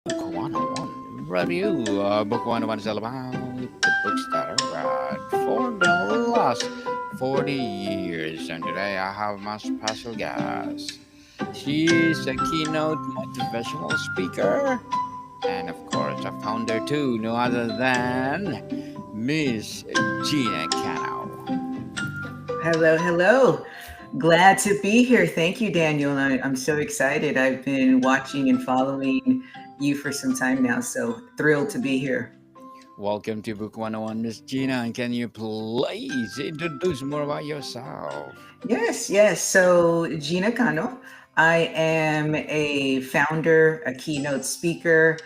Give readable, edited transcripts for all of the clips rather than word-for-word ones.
Book 101 review. Book 101 is all about the books that I read for the last 40 years. And today I have my special guest. She's a keynote motivational speaker and, of course, a founder too, no other than Miss Gina Cano. Hello, hello. Glad to be here. Thank you, Daniel. I'm so excited. I've been watching and following you for some time now, so thrilled to be here. Welcome to Book 101, Miss Gina. And can you please introduce more about yourself? Yes, yes. So, Gina Cano, I am a founder, a keynote speaker,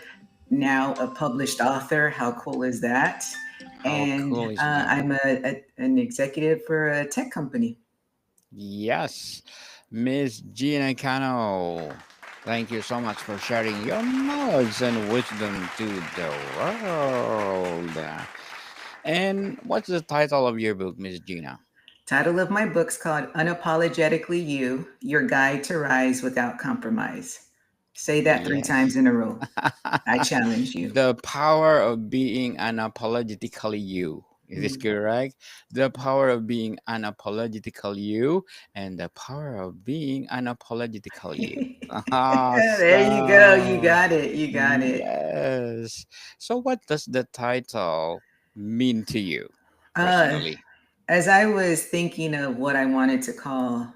now a published author. How cool is that? How And cool is that? I'm an executive for a tech company. Yes, Miss Gina Cano. Thank you so much for sharing your knowledge and wisdom to the world. And what's the title of your book, Miss Gina? Title of my book's called Unapologetically You, Your Guide to Rise Without Compromise. Say that three Yes. times in a row. I challenge you. The power of being unapologetically you. Is this Mm. correct? The power of being unapologetically you and the power of being unapologetically you. There you go. You Awesome. got it. You got it. Yes. So, what does the title mean to you Uh, personally? as I was thinking of what I wanted to call,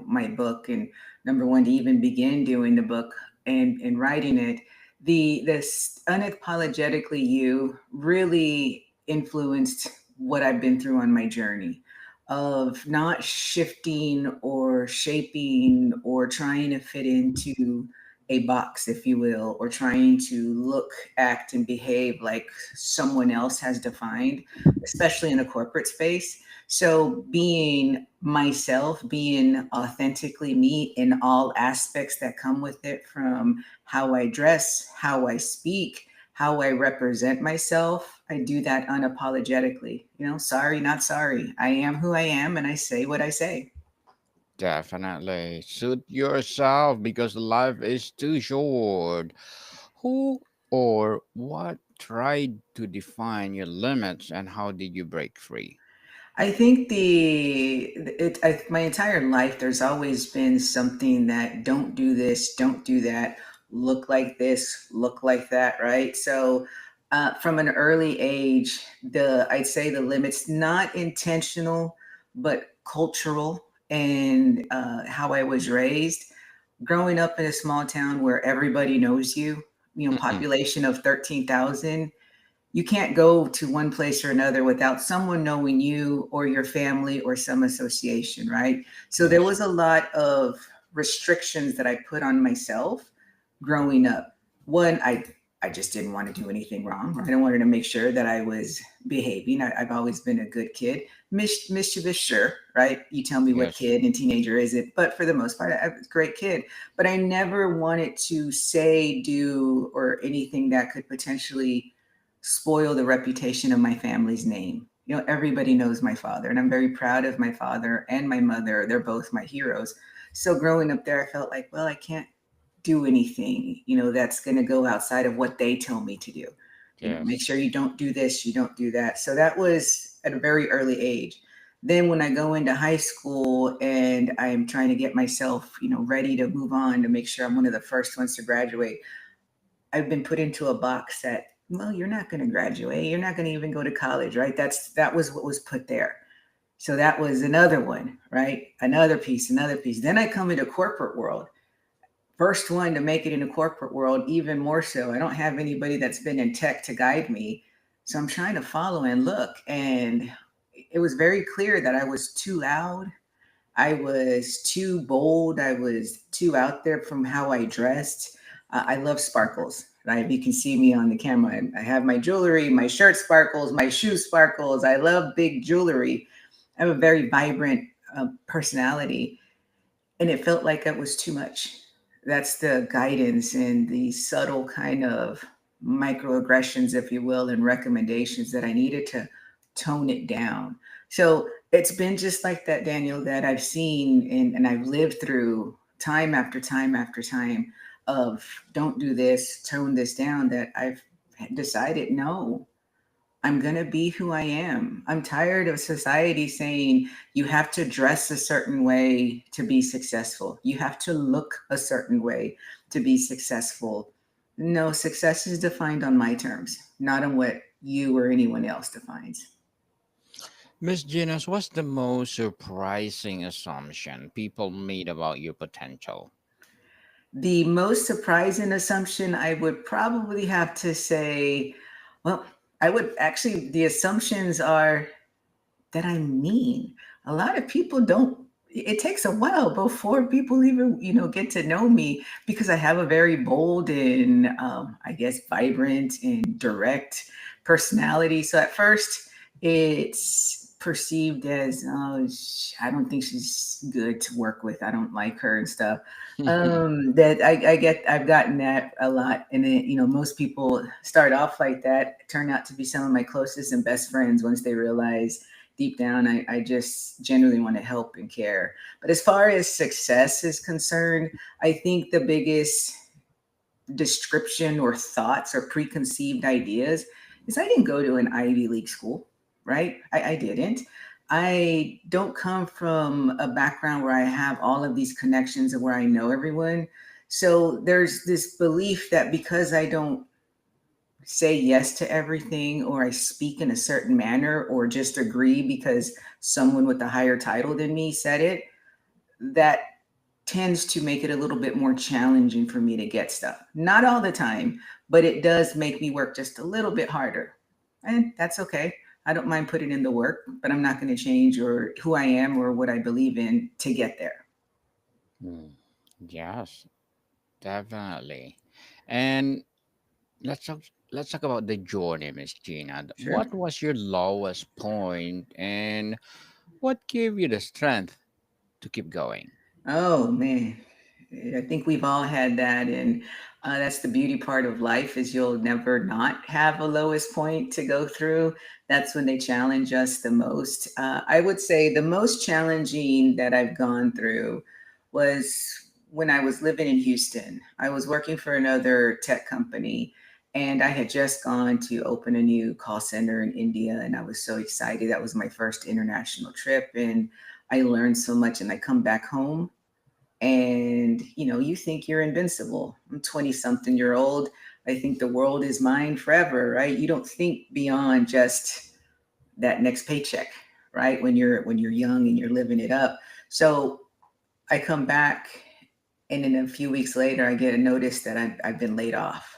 my book, and number one, to even begin doing the book and writing it, this unapologetically you really influenced what I've been through on my journey of not shifting or shaping or trying to fit into a box, if you will, or trying to look, act, and behave like someone else has defined, especially in a corporate space. So being myself, being authentically me in all aspects that come with it, from how I dress, how I speak, how I represent myself, I do that unapologetically. Sorry, not sorry. I am who I am and I say what I say. Definitely. Suit yourself because life is too short. Who or what tried to define your limits and how did you break free? I think my entire life, there's always been something that don't do this, don't do that, look like this, look like that, right? So, from an early age, I'd say the limits not intentional, but cultural, and how I was raised. Growing up in a small town where everybody knows you, Mm-mm. population of 13,000, you can't go to one place or another without someone knowing you or your family or some association, right? So there Yes. was a lot of restrictions that I put on myself growing up. One, I just didn't want to do anything wrong. I wanted to make sure that I was behaving. I've always been a good kid. Mischievous, sure, right? You tell me what Yes. kid and teenager is it, but for the most part, I was a great kid. But I never wanted to say, do, or anything that could potentially spoil the reputation of my family's name. Everybody knows my father, and I'm very proud of my father and my mother. They're both my heroes. So growing up there, I felt like, well, I can't do anything, that's going to go outside of what they tell me to do. Make Yes. sure you don't do this, you don't do that. So that was at a very early age. Then when I go into high school and I'm trying to get myself, ready to move on to make sure I'm one of the first ones to graduate, I've been put into a box that, well, you're not going to graduate. You're not going to even go to college, right? That was what was put there. So that was another one, right? Another piece, another piece. Then I come into corporate world. First one to make it in the corporate world, even more so. I don't have anybody that's been in tech to guide me. So I'm trying to follow and look. And it was very clear that I was too loud. I was too bold. I was too out there from how I dressed. I love sparkles, right? You can see me on the camera. I have my jewelry, my shirt sparkles, my shoe sparkles. I love big jewelry. I have a very vibrant personality, and it felt like it was too much. That's the guidance and the subtle kind of microaggressions, if you will, and recommendations that I needed to tone it down. So it's been just like that, Daniel, that I've seen and I've lived through time after time after time of don't do this, tone this down, that I've decided no, I'm going to be who I am. I'm tired of society saying you have to dress a certain way to be successful. You have to look a certain way to be successful. No, success is defined on my terms, not on what you or anyone else defines. Miss Gina, what's the most surprising assumption people made about your potential? The most surprising assumption, I would probably have to say, well, I would actually, the assumptions are that I'm mean. A lot of people don't, it takes a while before people even, get to know me because I have a very bold and, I guess, vibrant and direct personality. So at first, it's perceived as, oh, I don't think she's good to work with. I don't like her and stuff. That I've gotten that a lot. And then, most people start off like that, turn out to be some of my closest and best friends once they realize deep down, I just genuinely want to help and care. But as far as success is concerned, I think the biggest description or thoughts or preconceived ideas is I didn't go to an Ivy League school, right? I didn't. I don't come from a background where I have all of these connections and where I know everyone. So there's this belief that because I don't say yes to everything or I speak in a certain manner or just agree because someone with a higher title than me said it, that tends to make it a little bit more challenging for me to get stuff. Not all the time, but it does make me work just a little bit harder. And that's okay. I don't mind putting in the work, but I'm not going to change or who I am or what I believe in to get there. Hmm. Yes, definitely. And let's talk. Let's talk about the journey, Miss Gina. Sure. What was your lowest point, and what gave you the strength to keep going? Oh man, I think we've all had that, and that's the beauty part of life is you'll never not have a lowest point to go through. That's when they challenge us the most. I would say the most challenging that I've gone through was when I was living in Houston. I was working for another tech company, and I had just gone to open a new call center in India, and I was so excited. That was my first international trip, and I learned so much. And I come back home and you think you're invincible. I'm 20 something year old. I think the world is mine forever, right? You don't think beyond just that next paycheck, right? When you're young and you're living it up. So I come back, and then a few weeks later I get a notice that I've been laid off.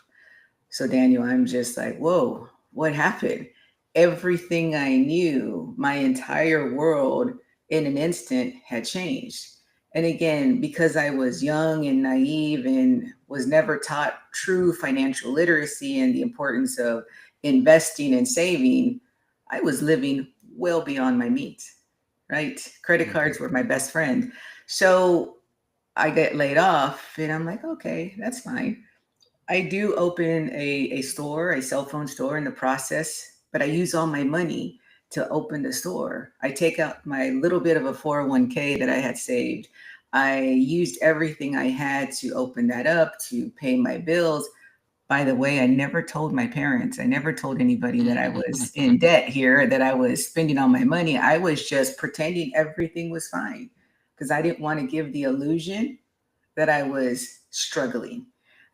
So Daniel, I'm just like, whoa, what happened? Everything I knew, my entire world in an instant had changed. And again, because I was young and naive and was never taught true financial literacy and the importance of investing and saving, I was living well beyond my means, right? Credit Mhm. cards were my best friend. So I get laid off and I'm like, okay, that's fine. I do open a store, a cell phone store in the process, but I use all my money to open the store. I take out my little bit of a 401k that I had saved. I used everything I had to open that up to pay my bills. By the way, I never told my parents, I never told anybody that I was in debt here, that I was spending all my money. I was just pretending everything was fine because I didn't want to give the illusion that I was struggling.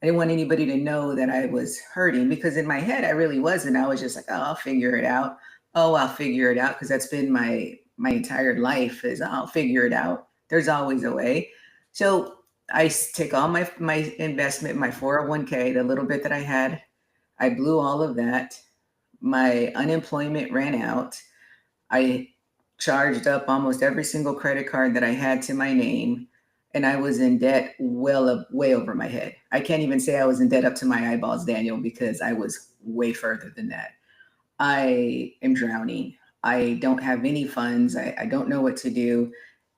I didn't want anybody to know that I was hurting because in my head I really wasn't. I was just like, oh, I'll figure it out. Oh, I'll figure it out because that's been my entire life is I'll figure it out. There's always a way. So take all my investment, my 401k, the little bit that I had, I blew all of that. My unemployment ran out. I charged up almost every single credit card that I had to my name, and I was in debt well up, way over my head. I can't even say I was in debt up to my eyeballs, Daniel, because I was way further than that. I am drowning. I don't have any funds. I don't know what to do.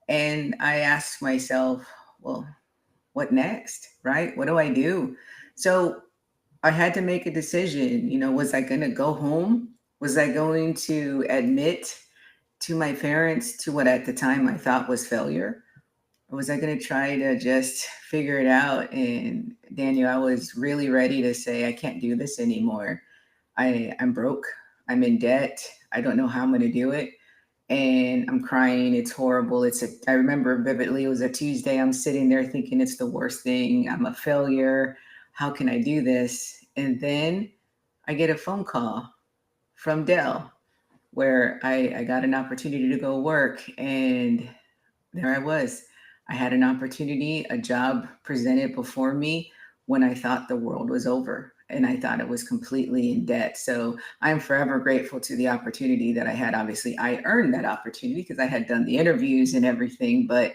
And I asked myself, well, what next? Right? What do I do? So I had to make a decision. Was I going to go home? Was I going to admit to my parents to what at the time I thought was failure? Or was I going to try to just figure it out? And Daniel, I was really ready to say, I can't do this anymore. I'm broke. I'm in debt. I don't know how I'm going to do it. And I'm crying. It's horrible. I remember vividly, it was a Tuesday. I'm sitting there thinking it's the worst thing. I'm a failure. How can I do this? And then I get a phone call from Dell where I got an opportunity to go work. And there I was. I had an opportunity, a job presented before me when I thought the world was over and I thought it was completely in debt. So I'm forever grateful to the opportunity that I had. Obviously, I earned that opportunity because I had done the interviews and everything, but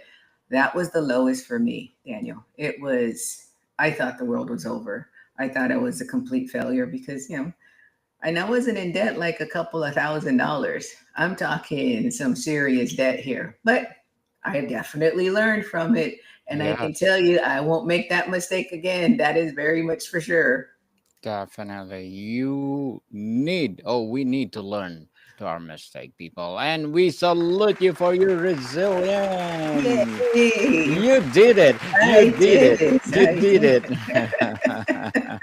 that was the lowest for me, Daniel. I thought the world was over. I thought I was a complete failure because, and I wasn't in debt like a couple of $1,000s. I'm talking some serious debt here, but I definitely learned from it. And I can Yes, tell you, I won't make that mistake again. That is very much for sure. definitely. We need to learn to our mistake, people. And we salute you for your resilience. Yay! You did it. You I did did it. it. You I did did it. it.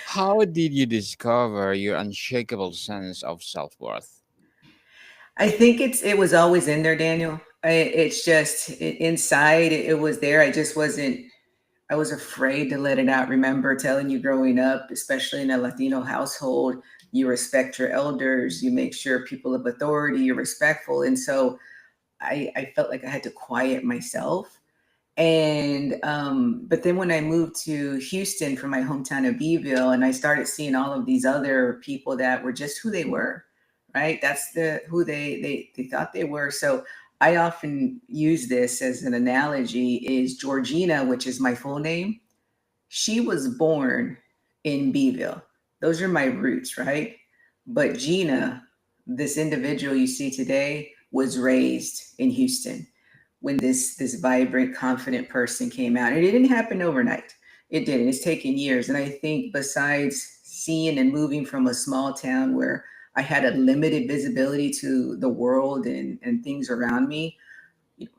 How did you discover your unshakable sense of self worth? I think it was always in there, Daniel. It's just inside. It was there. I just wasn't. I was afraid to let it out. Remember telling you growing up, especially in a Latino household, you respect your elders, you make sure people of authority, you're respectful. And so I felt like I had to quiet myself. But then when I moved to Houston from my hometown of Beeville, and I started seeing all of these other people that were just who they were, right? That's who they thought they were. So I often use this as an analogy is Georgina, which is my full name. She was born in Beeville. Those are my roots, right? But Gina, this individual you see today, was raised in Houston when this vibrant, confident person came out. And it didn't happen overnight. It didn't. It's taken years. And I think besides seeing and moving from a small town where I had a limited visibility to the world and things around me,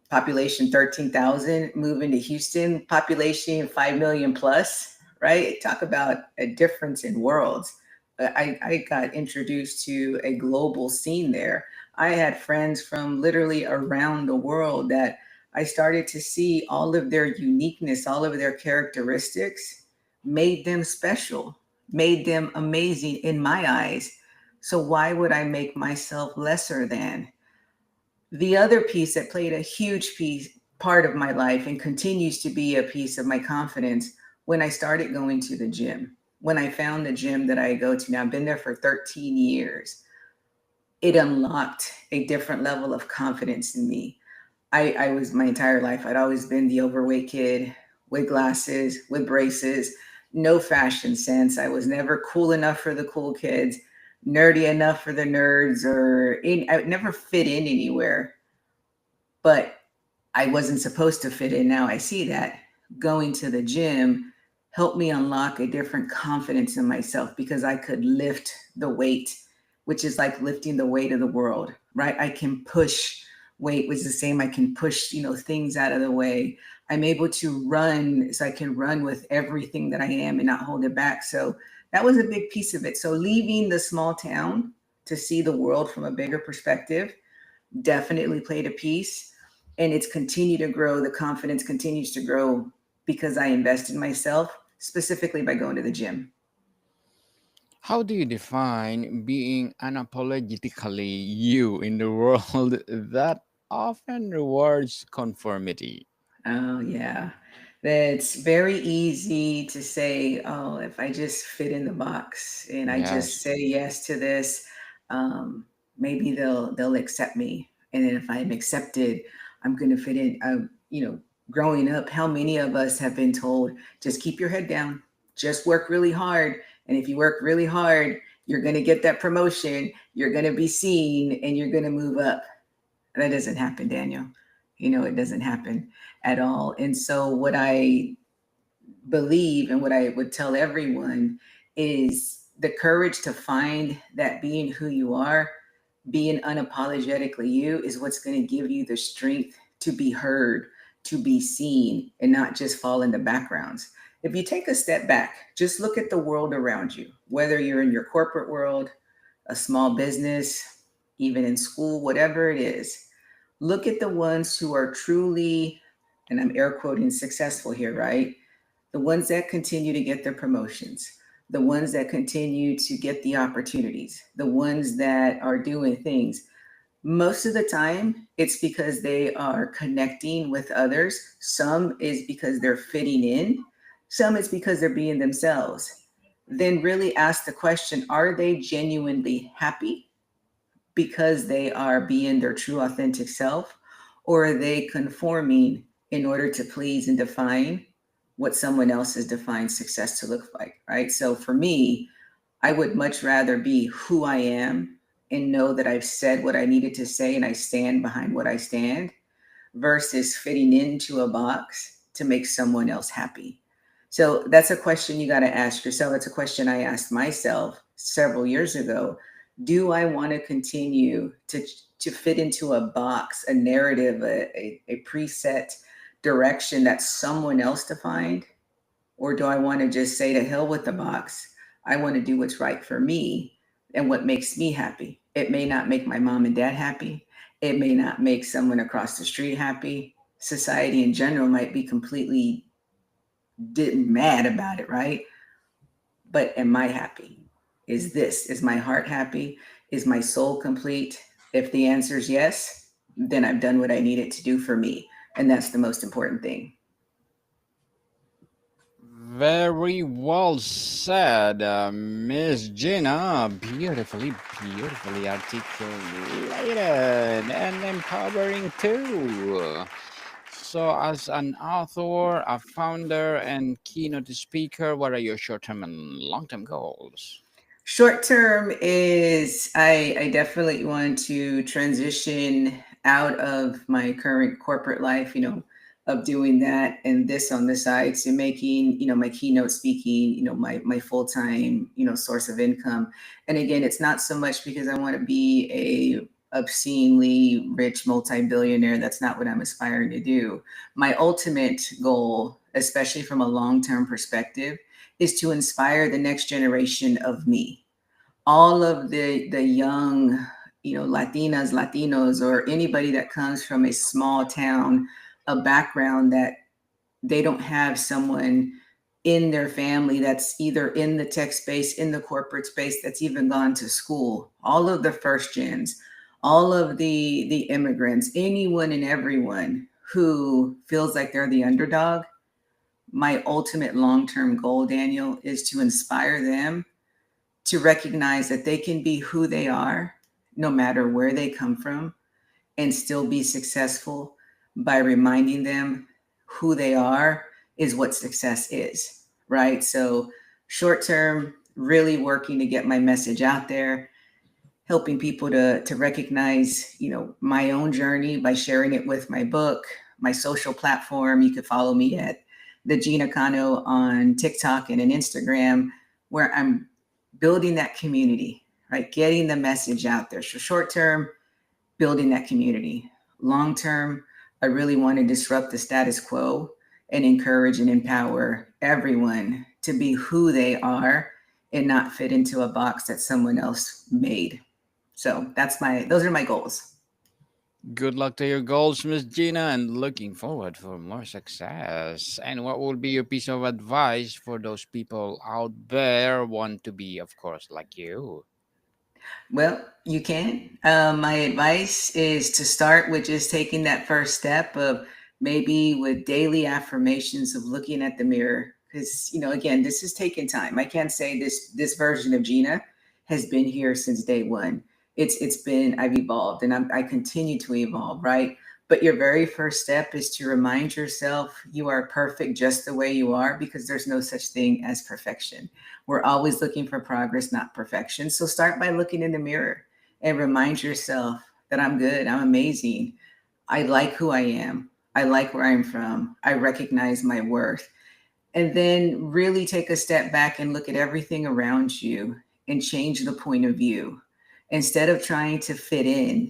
population 13,000, moving to Houston, population 5 million plus, right? Talk about a difference in worlds. I got introduced to a global scene there. I had friends from literally around the world that I started to see all of their uniqueness, all of their characteristics made them special, made them amazing in my eyes. So why would I make myself lesser than? The other piece that played a huge part of my life and continues to be a piece of my confidence when I started going to the gym. When I found the gym that I go to now, I've been there for 13 years. It unlocked a different level of confidence in me. I was my entire life, I'd always been the overweight kid with glasses, with braces, no fashion sense. I was never cool enough for the cool kids, nerdy enough for the nerds, I never fit in anywhere. But I wasn't supposed to fit in. Now I see that going to the gym helped me unlock a different confidence in myself because I could lift the weight, which is like lifting the weight of the world, right? I can push weight, which is the same. I can push, things out of the way. I'm able to run, so I can run with everything that I am and not hold it back. So that was a big piece of it. So leaving the small town to see the world from a bigger perspective definitely played a piece, and it's continued to grow. The confidence continues to grow because I invest in myself, specifically by going to the gym. How do you define being unapologetically you in the world that often rewards conformity? Oh, yeah. That's very easy to say, oh, if I just fit in the box and I just Yes. say yes to this, maybe they'll accept me. And then if I'm accepted, I'm gonna fit in. Growing up, how many of us have been told, just keep your head down, just work really hard. And if you work really hard, you're gonna get that promotion, you're gonna be seen, and you're gonna move up. That doesn't happen, Daniel. It doesn't happen at all. And so, what I believe and what I would tell everyone is the courage to find that being who you are, being unapologetically you, is what's going to give you the strength to be heard, to be seen and not just fall in the backgrounds. If you take a step back, just look at the world around you, whether you're in your corporate world, a small business, even in school, whatever it is. Look at the ones who are truly, and I'm air quoting successful here, right? The ones that continue to get their promotions, the ones that continue to get the opportunities, the ones that are doing things. Most of the time, it's because they are connecting with others. Some is because they're fitting in, some is because they're being themselves. Then really ask the question, are they genuinely happy because they are being their true authentic self, or are they conforming in order to please and define what someone else has defined success to look like, right? So for me, I would much rather be who I am and know that I've said what I needed to say and I stand behind what I stand versus fitting into a box to make someone else happy. So that's a question you got to ask yourself. It's a question I asked myself several years ago. Do I want to continue to fit into a box, a narrative, a preset direction that someone else defined? Or do I want to just say to hell with the box? I want to do what's right for me and what makes me happy. It may not make my mom and dad happy. It may not make someone across the street happy. Society in general might be completely mad about it, right? But am I happy? Is my heart happy? Is my soul complete? If the answer is yes, then I've done what I needed to do for me. And that's the most important thing. Very well said, Miss Gina. Beautifully articulated and empowering too. So, as an author, a founder, and keynote speaker, what are your short term and long term goals? Short term is I definitely want to transition out of my current corporate life, of doing that and this on the side to making, my keynote speaking, my full-time, source of income. And again, it's not so much because I want to be a obscenely rich multi-billionaire. That's not what I'm aspiring to do. My ultimate goal, especially from a long-term perspective, is to inspire the next generation of me, all of the young, Latinas, Latinos, or anybody that comes from a small town, a background that they don't have someone in their family that's either in the tech space, in the corporate space, that's even gone to school. All of the first gens, all of the immigrants, anyone and everyone who feels like they're the underdog. My ultimate long-term goal, Daniel, is to inspire them to recognize that they can be who they are no matter where they come from and still be successful by reminding them who they are is what success is, right? So, short term, really working to get my message out there, helping people to recognize, my own journey by sharing it with my book, my social platform. You could follow me at the Gina Cano on TikTok and in Instagram, where I'm building that community, right? Getting the message out there. So short term, building that community. Long term, I really want to disrupt the status quo and encourage and empower everyone to be who they are and not fit into a box that someone else made. So those are my goals. Good luck to your goals, Miss Gina, and looking forward for more success. And what would be your piece of advice for those people out there want to be, of course, like you? Well, you can. My advice is to start with just taking that first step of maybe with daily affirmations of looking at the mirror. Because again, this is taking time. I can't say this version of Gina has been here since day one. It's been I've evolved and I continue to evolve, right? But your very first step is to remind yourself you are perfect just the way you are because there's no such thing as perfection. We're always looking for progress, not perfection. So start by looking in the mirror and remind yourself that I'm good, I'm amazing, I like who I am, I like where I'm from, I recognize my worth. And then really take a step back and look at everything around you and change the point of view. Instead of trying to fit in,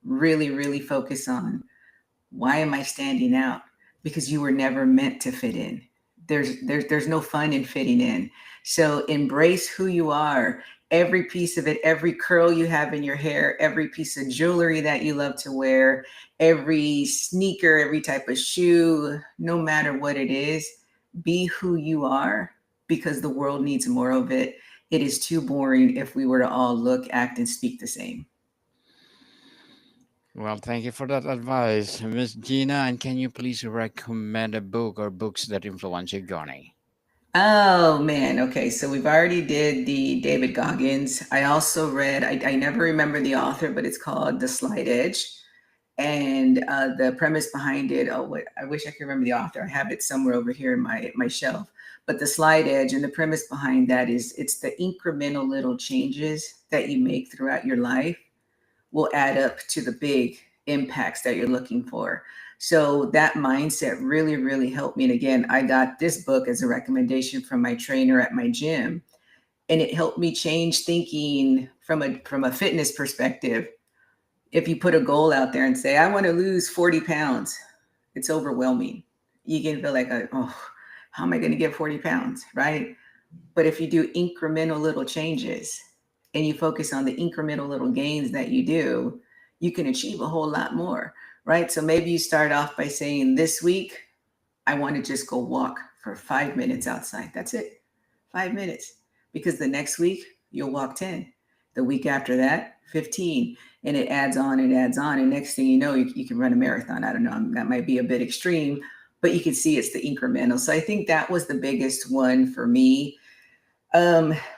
really focus on why am I standing out? because you were never meant to fit in. There's no fun in fitting in. So embrace who you are. Every piece of it, every curl you have in your hair, every piece of jewelry that you love to wear, every sneaker, every type of shoe, no matter what it is, be who you are because the world needs more of it. It is too boring if we were to all look, act, and speak the same. Well, thank you for that advice, Miss Gina. And can you please recommend a book or books that influence your journey? Oh man, okay. So we've already did the David Goggins. I also read, I never remember the author, but it's called The Slight Edge. And the premise behind it, oh, what I wish I could remember the author. I have it somewhere over here in my shelf. But The Slight Edge, and the premise behind that is it's the incremental little changes that you make throughout your life will add up to the big impacts that you're looking for. So that mindset really, really helped me. And again, I got this book as a recommendation from my trainer at my gym, and it helped me change thinking from a fitness perspective. If you put a goal out there and say, I want to lose 40 pounds, it's overwhelming. You can feel like, oh, how am I going to get 40 pounds? Right. But if you do incremental little changes and you focus on the incremental little gains that you do, you can achieve a whole lot more, right? So maybe you start off by saying, this week, I want to just go walk for 5 minutes outside. That's it, 5 minutes. Because the next week, you'll walk 10. The week after that, 15. And it adds on and adds on. And next thing you know, you can run a marathon. I don't know, that might be a bit extreme, but you can see it's the incremental. So I think that was the biggest one for me.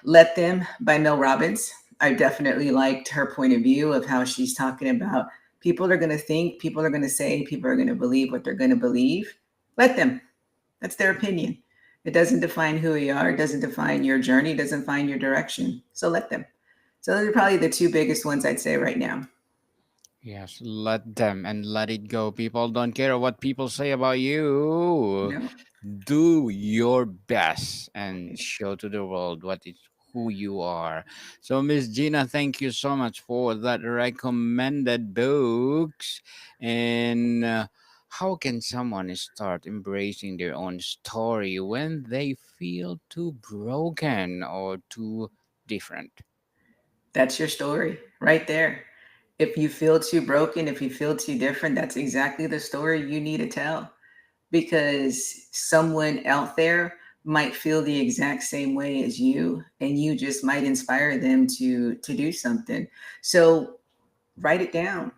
Let Them by Mel Robbins. I definitely liked her point of view of how she's talking about people are going to think, people are going to say, people are going to believe what they're going to believe. Let them. That's their opinion. It doesn't define who you are, it doesn't define your journey, it doesn't define your direction. So let them. So those are probably the two biggest ones I'd say right now. Yes, let them and let it go. People don't care what people say about you. No. Do your best and show to the world what is who you are. So, Miss Gina, thank you so much for that recommended books. And how can someone start embracing their own story when they feel too broken or too different? That's your story right there. If you feel too broken, if you feel too different, that's exactly the story you need to tell, because someone out there might feel the exact same way as you, and you just might inspire them to do something. So write it down.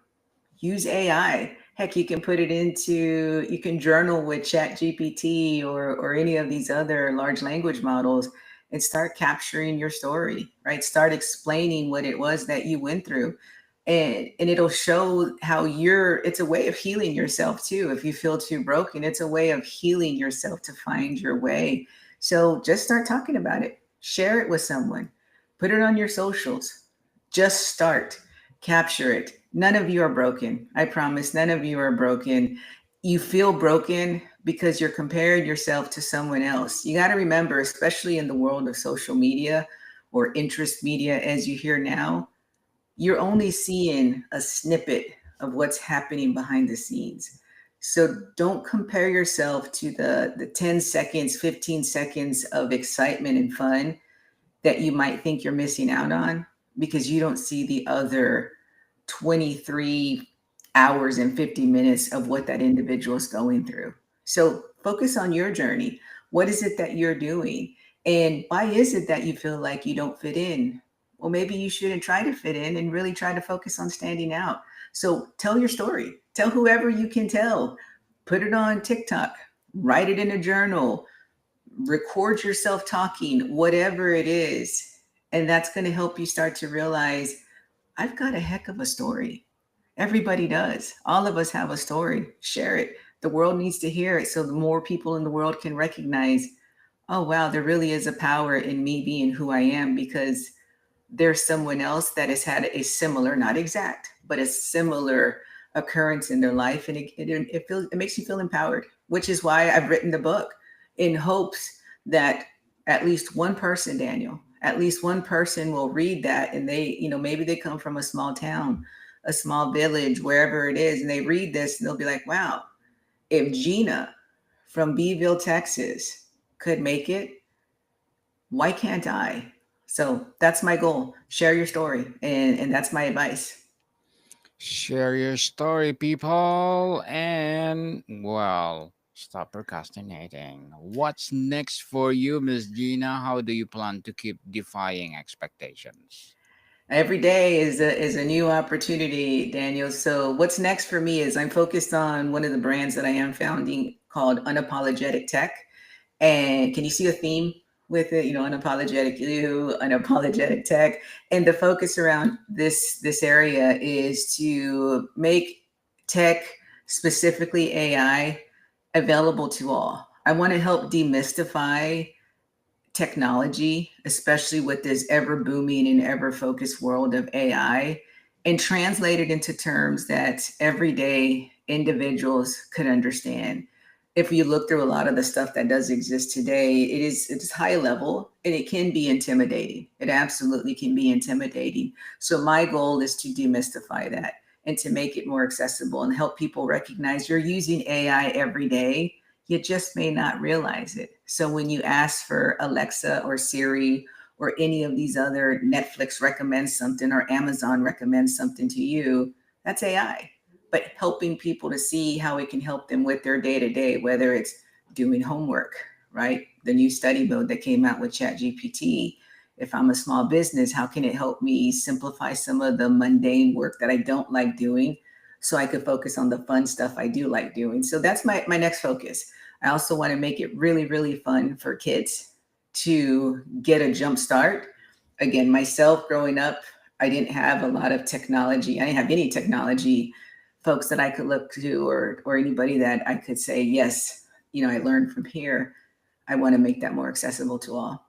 Use AI. Heck, you can put it into, you can journal with Chat GPT or any of these other large language models and start capturing your story, right? Start explaining what it was that you went through. And it'll show how it's a way of healing yourself too. If you feel too broken, it's a way of healing yourself to find your way. So just start talking about it. Share it with someone. Put it on your socials. Just start. Capture it. None of you are broken. I promise, none of you are broken. You feel broken because you're comparing yourself to someone else. You got to remember, especially in the world of social media or interest media, as you hear now, you're only seeing a snippet of what's happening behind the scenes. So don't compare yourself to the 10 seconds, 15 seconds of excitement and fun that you might think you're missing out on, because you don't see the other 23 hours and 50 minutes of what that individual is going through. So focus on your journey. What is it that you're doing? And why is it that you feel like you don't fit in? Well, maybe you shouldn't try to fit in and really try to focus on standing out. So tell your story. Tell whoever you can tell. Put it on TikTok. Write it in a journal. Record yourself talking, whatever it is. And that's going to help you start to realize I've got a heck of a story. Everybody does. All of us have a story. Share it. The world needs to hear it so the more people in the world can recognize, oh, wow, there really is a power in me being who I am, because there's someone else that has had a similar, not exact, but a similar occurrence in their life. And it makes you feel empowered, which is why I've written the book, in hopes that at least one person, Daniel, at least one person will read that, and they, maybe they come from a small town, a small village, wherever it is, and they read this and they'll be like, wow, if Gina from Beeville, Texas, could make it, why can't I? So that's my goal. Share your story. And that's my advice. Share your story, people, and well, stop procrastinating. What's next for you, Miss Gina? How do you plan to keep defying expectations? Every day is a new opportunity, Daniel. So what's next for me is I'm focused on one of the brands that I am founding called Unapologetic Tech. And can you see a theme with it? You know, unapologetic you, unapologetic tech. And the focus around this area is to make tech, specifically AI, available to all. I want to help demystify technology, especially with this ever booming and ever focused world of AI, and translate it into terms that everyday individuals could understand. If you look through a lot of the stuff that does exist today, it's high level and it can be intimidating. It absolutely can be intimidating. So my goal is to demystify that and to make it more accessible and help people recognize you're using AI every day, you just may not realize it. So when you ask for Alexa or Siri or any of these other, Netflix recommends something or Amazon recommends something to you, that's AI. But helping people to see how it can help them with their day to day, whether it's doing homework, right? The new study mode that came out with ChatGPT. If I'm a small business, how can it help me simplify some of the mundane work that I don't like doing so I could focus on the fun stuff I do like doing? So that's my next focus. I also want to make it really, really fun for kids to get a jump start. Again, myself growing up, I didn't have a lot of technology. I didn't have any technology folks that I could look to or anybody that I could say, yes, you know, I learned from here. I want to make that more accessible to all.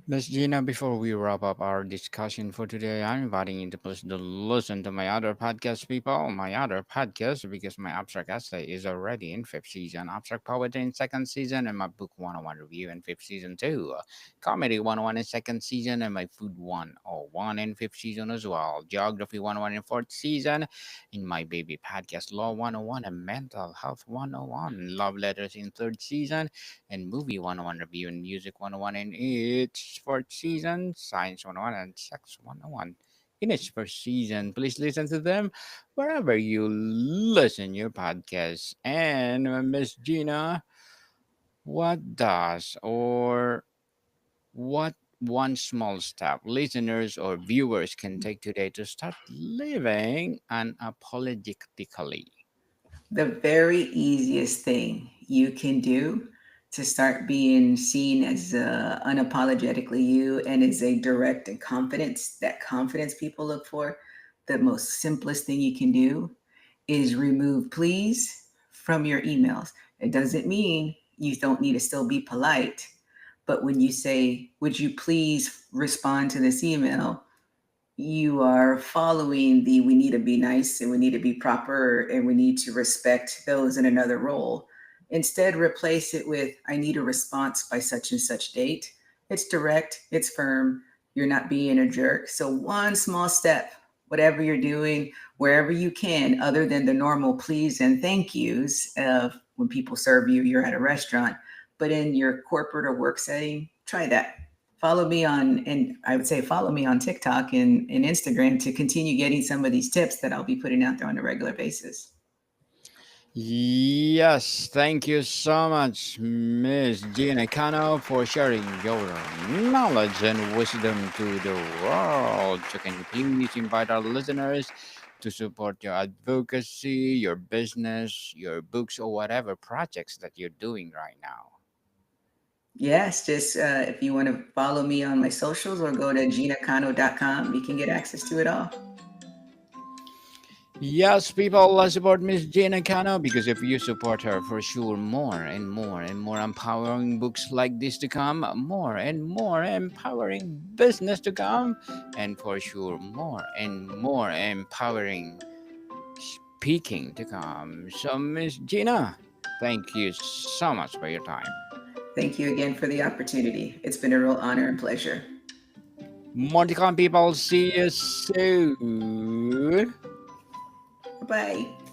Miss Gina, before we wrap up our discussion for today, I'm inviting you to please to listen to my other podcast, people. My other podcast, because my abstract essay is already in fifth season, abstract poetry in second season, and my book 101 review in fifth season too. Comedy 101 in second season, and my food 101 in fifth season as well. Geography 101 in fourth season, in my baby podcast Law 101 and mental health 101. Love letters in third season and Movie 101 review and Music 101 in each fourth season, Science 101 and Sex 101 in each first season. Please listen to them wherever you listen your podcast. And Miss Gina, what does or what one small step listeners or viewers can take today to start living unapologetically? The very easiest thing you can do to start being seen as unapologetically you and as a direct and confidence, that confidence people look for, the most simplest thing you can do is remove please from your emails. It doesn't mean you don't need to still be polite, but when you say, would you please respond to this email? You are following the we need to be nice and we need to be proper and we need to respect those in another role. Instead, replace it with I need a response by such and such date. It's direct, it's firm, you're not being a jerk. So, one small step, whatever you're doing, wherever you can, other than the normal please and thank yous of when people serve you, you're at a restaurant, but in your corporate or work setting, try that. Follow me on, and I would say follow me on TikTok and Instagram to continue getting some of these tips that I'll be putting out there on a regular basis. Yes, thank you so much, Miss Gina Cano, for sharing your knowledge and wisdom to the world. So, can you please invite our listeners to support your advocacy, your business, your books, or whatever projects that you're doing right now? Yes, just if you want to follow me on my socials or go to ginacano.com, you can get access to it all. Yes, people, let's support Miss Gina Cano because if you support her, for sure, more and more and more empowering books like this to come, more and more empowering business to come, and for sure, more and more empowering speaking to come. So, Miss Gina, thank you so much for your time. Thank you again for the opportunity. It's been a real honor and pleasure. More to come, people. See you soon. Bye bye.